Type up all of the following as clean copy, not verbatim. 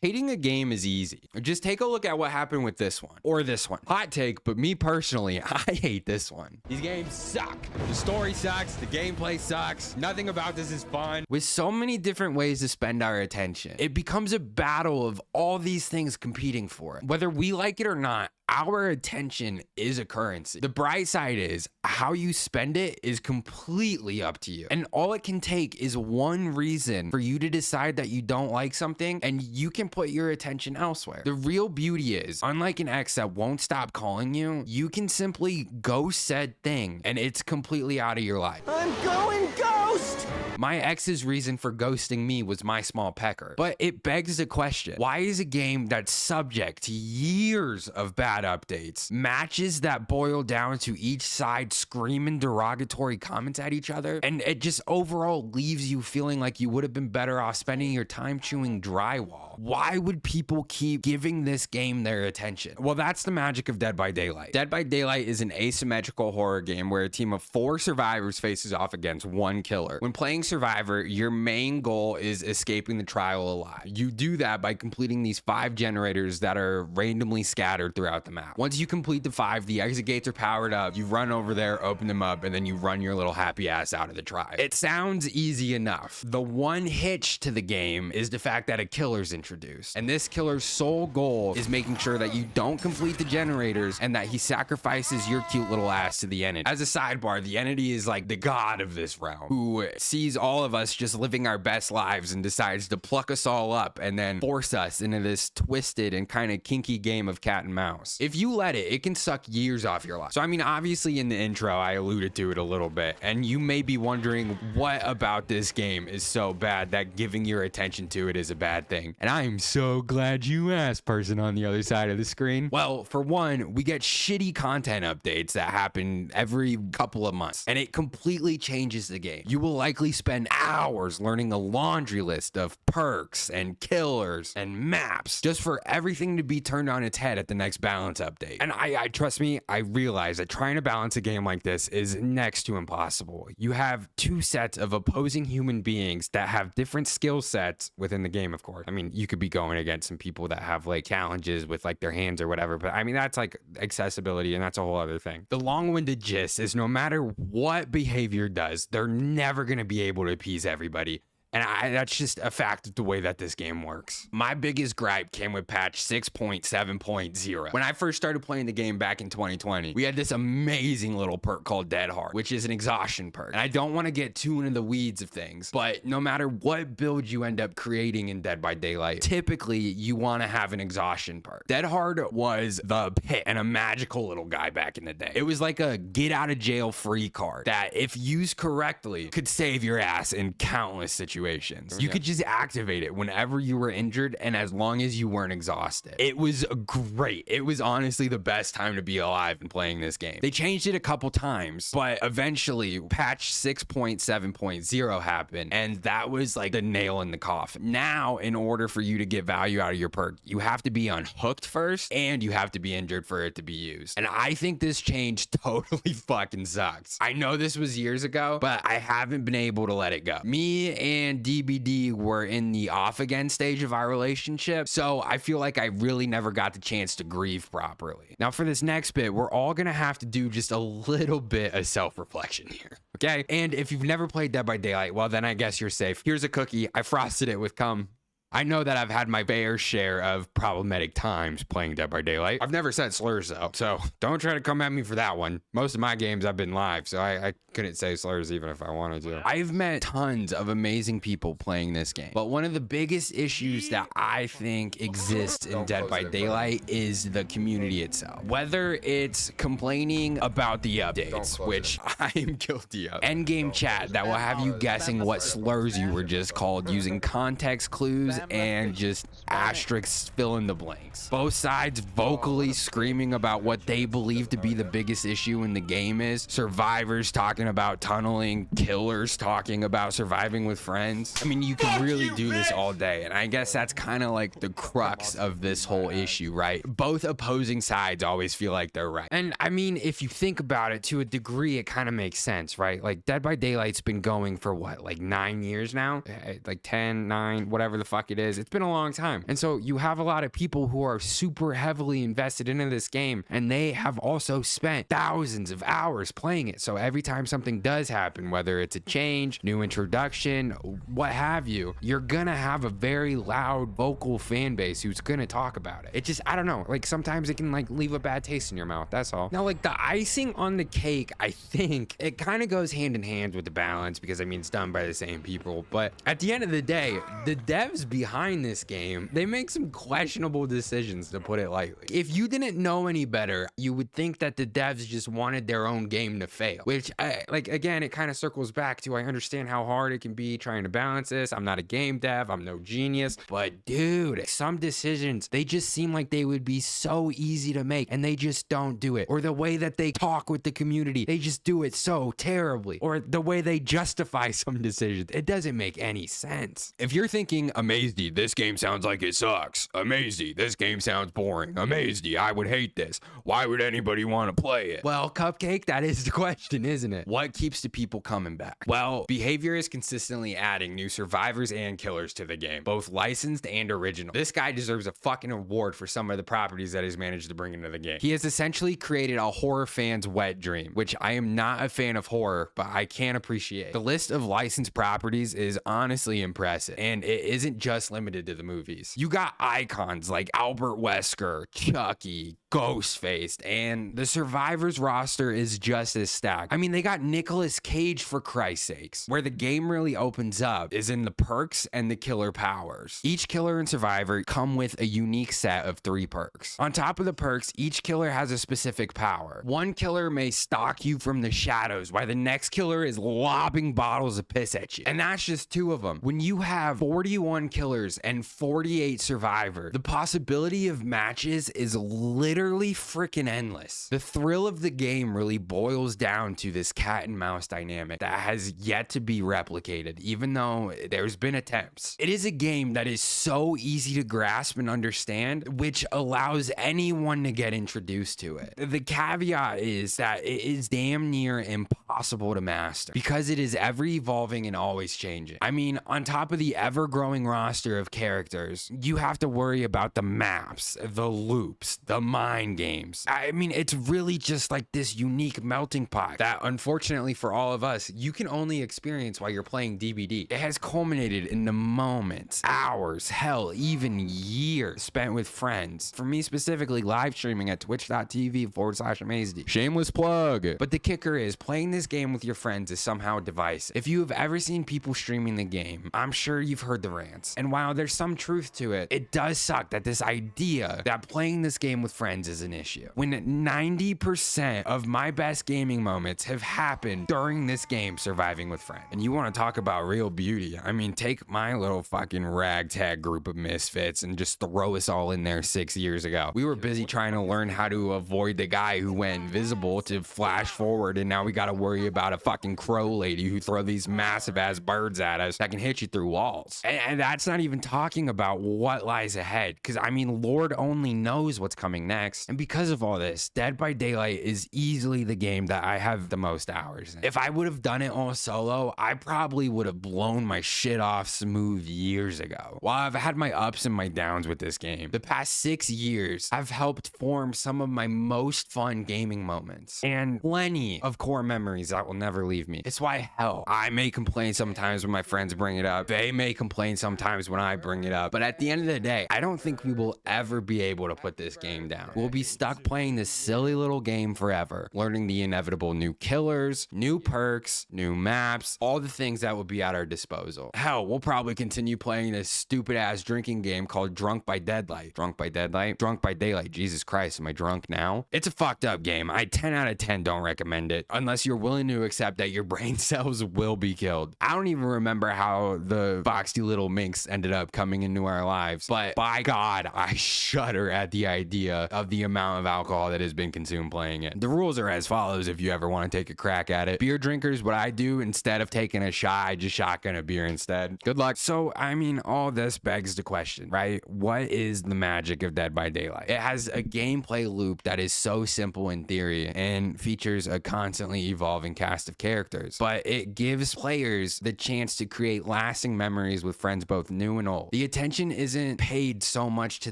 Hating a game is easy. Just take a look at what happened with this one or this one. Hot take, but me personally, I hate this one. These games suck. The story sucks. The gameplay sucks. Nothing about this is fun. With so many different ways to spend our attention, it becomes a battle of all these things competing for it. Whether we like it or not, our attention is a currency. The bright side is how you spend it is completely up to you. And all it can take is one reason for you to decide that you don't like something and you can put your attention elsewhere. The real beauty is, unlike an ex that won't stop calling you, you can simply ghost said thing and it's completely out of your life. I'm going ghost! My ex's reason for ghosting me was my small pecker. But it begs the question, why is a game that's subject to years of bad updates, matches that boil down to each side screaming derogatory comments at each other, and it just overall leaves you feeling like you would have been better off spending your time chewing drywall? Why would people keep giving this game their attention? Well, that's the magic of Dead by Daylight. Dead by Daylight is an asymmetrical horror game where a team of 4 survivors faces off against 1 killer. When playing Survivor, your main goal is escaping the trial alive. You do that by completing these 5 generators that are randomly scattered throughout the map. Once you complete the 5, the exit gates are powered up, you run over there, open them up, and then you run your little happy ass out of the tribe. It sounds easy enough. The one hitch to the game is the fact that a killer's introduced. And this killer's sole goal is making sure that you don't complete the generators and that he sacrifices your cute little ass to the entity. As a sidebar, the entity is like the god of this realm, who sees all of us just living our best lives and decides to pluck us all up and then force us into this twisted and kind of kinky game of cat and mouse. If you let it, it can suck years off your life. So I mean, obviously in the intro, I alluded to it a little bit, and you may be wondering what about this game is so bad that giving your attention to it is a bad thing. And I'm so glad you asked, person on the other side of the screen. Well, for one, we get shitty content updates that happen every couple of months, and it completely changes the game. You will likely spend hours learning a laundry list of perks and killers and maps just for everything to be turned on its head at the next balance update. And I trust me, I realize that trying to balance a game like this is next to impossible. You have 2 sets of opposing human beings that have different skill sets within the game, of course. I mean, you could be going against some people that have like challenges with like their hands or whatever, but I mean, that's like accessibility and that's a whole other thing. The long-winded gist is no matter what behavior does, they're never going to be able to appease everybody. And that's just a fact of the way that this game works. My biggest gripe came with patch 6.7.0. When I first started playing the game back in 2020, we had this amazing little perk called Dead Hard, which is an exhaustion perk. And I don't want to get too into the weeds of things, but no matter what build you end up creating in Dead by Daylight, typically you want to have an exhaustion perk. Dead Hard was the pit and a magical little guy back in the day. It was like a get out of jail free card that, if used correctly, could save your ass in countless situations. You could just activate it whenever you were injured and as long as you weren't exhausted. It was great. It was honestly the best time to be alive in playing this game. They changed it a couple times, but eventually patch 6.7.0 happened, and that was like the nail in the coffin. Now, in order for you to get value out of your perk, you have to be unhooked first and you have to be injured for it to be used. And I think this change totally fucking sucks. I know this was years ago, but I haven't been able to let it go. Me and DBD were in the off again stage of our relationship, so I feel like I really never got the chance to grieve properly. Now for this next bit, we're all gonna have to do just a little bit of self-reflection here, okay? And if you've never played Dead by Daylight, well then I guess you're safe. Here's a cookie. I frosted it with cum. I know that I've had my fair share of problematic times playing Dead by Daylight. I've never said slurs though, so don't try to come at me for that one. Most of my games I've been live, so I couldn't say slurs even if I wanted to. I've met tons of amazing people playing this game, but one of the biggest issues that I think exists in Dead by Daylight is the community itself. Whether it's complaining about the updates, which I am guilty of, endgame chat that will have you guessing what slurs you were just called using context clues and just asterisks fill in the blanks. Both sides vocally screaming about what they believe to be the biggest issue in the game is. Survivors talking about tunneling, killers talking about surviving with friends. I mean, you can really do this all day, and I guess that's kind of like the crux of this whole issue, right? Both opposing sides always feel like they're right. And I mean, if you think about it to a degree, it kind of makes sense, right? Like Dead by Daylight's been going for what, like 9 years now? Like 10, 9, whatever the fuck fuck it is. It's been a long time. And so you have a lot of people who are super heavily invested into this game, and they have also spent thousands of hours playing it. So every time something does happen, whether it's a change, new introduction, what have you, you're gonna have a very loud vocal fan base who's gonna talk about it. It just, I don't know, like sometimes it can like leave a bad taste in your mouth. That's all. Now, like the icing on the cake, I think it kind of goes hand in hand with the balance, because I mean it's done by the same people, but at the end of the day, the devs behind this game, they make some questionable decisions, to put it lightly. If you didn't know any better, you would think that the devs just wanted their own game to fail, which like again, it kind of circles back to, I understand how hard it can be trying to balance this. I'm not a game dev, I'm no genius, but dude, some decisions, they just seem like they would be so easy to make, and they just don't do it. Or the way that they talk with the community, they just do it so terribly. Or the way they justify some decisions, it doesn't make any sense. If you're thinking, Amazy, this game sounds like it sucks. Amazy, this game sounds boring. Amazy, I would hate this. Why would anybody want to play it? Well, Cupcake, that is the question, isn't it? What keeps the people coming back? Well, Behavior is consistently adding new survivors and killers to the game, both licensed and original. This guy deserves a fucking award for some of the properties that he's managed to bring into the game. He has essentially created a horror fan's wet dream, which I am not a fan of horror, but I can appreciate. The list of licensed properties is honestly impressive, and it isn't just limited to the movies. You got icons like Albert Wesker, Chucky, Ghostface, and the survivors roster is just as stacked. I mean, they got Nicolas Cage, for Christ's sakes. Where the game really opens up is in the perks and the killer powers. Each killer and survivor come with a unique set of 3 perks. On top of the perks, each killer has a specific power. One killer may stalk you from the shadows, while the next killer is lobbing bottles of piss at you. And that's just 2 of them. When you have 41 killers and 48 survivors, the possibility of matches is literally freaking endless. The thrill of the game really boils down to this cat and mouse dynamic that has yet to be replicated, even though there's been attempts. It is a game that is so easy to grasp and understand, which allows anyone to get introduced to it. The caveat is that it is damn near impossible to master, because it is ever evolving and always changing. I mean, on top of the ever-growing roster of characters, you have to worry about the maps, the loops, the mind games. I mean, it's really just like this unique melting pot that, unfortunately for all of us, you can only experience while you're playing DBD. It has culminated in the moments, hours, hell, even years spent with friends. For me specifically, live streaming at twitch.tv/Amazy. Shameless plug. But the kicker is, playing this game with your friends is somehow divisive. If you have ever seen people streaming the game, I'm sure you've heard the rants. And while there's some truth to it, it does suck that this idea that playing this game with friends is an issue. When 90% of my best gaming moments have happened during this game, surviving with friends. And you want to talk about real beauty? I mean, take my little fucking ragtag group of misfits and just throw us all in there 6 years ago. We were busy trying to learn how to avoid the guy who went invisible to flash forward, and now we got to worry about a fucking crow lady who throw these massive ass birds at us that can hit you through walls. And that's not even talking about what lies ahead, because I mean, Lord only knows what's coming next. And because of all this, Dead by Daylight is easily the game that I have the most hours in. If I would have done it all solo, I probably would have blown my shit off smooth years ago. While I've had my ups and my downs with this game, the past 6 years have helped form some of my most fun gaming moments, and plenty of core memories that will never leave me. It's why, hell, I may complain sometimes when my friends bring it up. They may complain sometimes when I bring it up. But at the end of the day, I don't think we will ever be able to put this game down. We'll be stuck playing this silly little game forever, learning the inevitable new killers, new perks, new maps, all the things that will be at our disposal. Hell, we'll probably continue playing this stupid ass drinking game called Drunk by Deadlight. Drunk by Deadlight? Drunk by Daylight. Jesus Christ, am I drunk now? It's a fucked up game. I 10 out of 10 don't recommend it unless you're willing to accept that your brain cells will be killed. I don't even remember how the foxy little minx ended up coming into our lives, but by God, I shudder at the idea of the amount of alcohol that has been consumed playing it. The rules are as follows if you ever want to take a crack at it. Beer drinkers, what I do, instead of taking a shot, I just shotgun a beer instead. Good luck. So, I mean, all this begs the question, right? What is the magic of Dead by Daylight? It has a gameplay loop that is so simple in theory and features a constantly evolving cast of characters, but it gives players the chance to create lasting memories with friends both new and old. The attention isn't paid so much to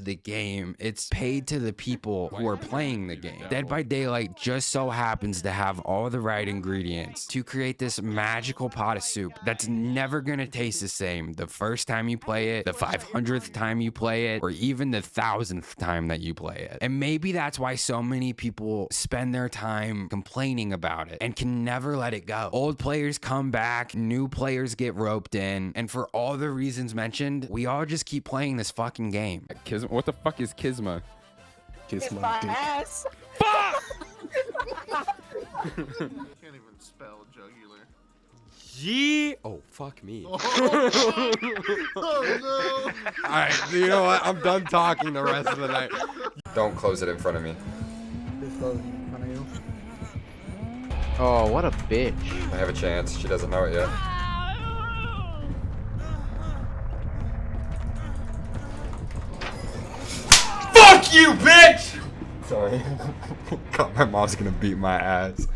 the game, it's paid to the people who are playing the game. Dead by Daylight just so happens to have all the right ingredients to create this magical pot of soup that's never gonna taste the same the first time you play it, the 500th time you play it, or even the 1000th time that you play it. And maybe that's why so many people spend their time complaining about it and can never let it go. Old players come back, new players get roped in, and for all the reasons mentioned, we all just keep playing this fucking game. Kisma? What the fuck is Kisma? Kiss my ass. Can't even spell jugular. Gee. Oh, fuck me. Oh no! Alright, you know what? I'm done talking the rest of the night. Don't close it in front of me. Oh, what a bitch. I have a chance. She doesn't know it yet. Fuck you, bitch! Sorry. God, my mom's gonna beat my ass.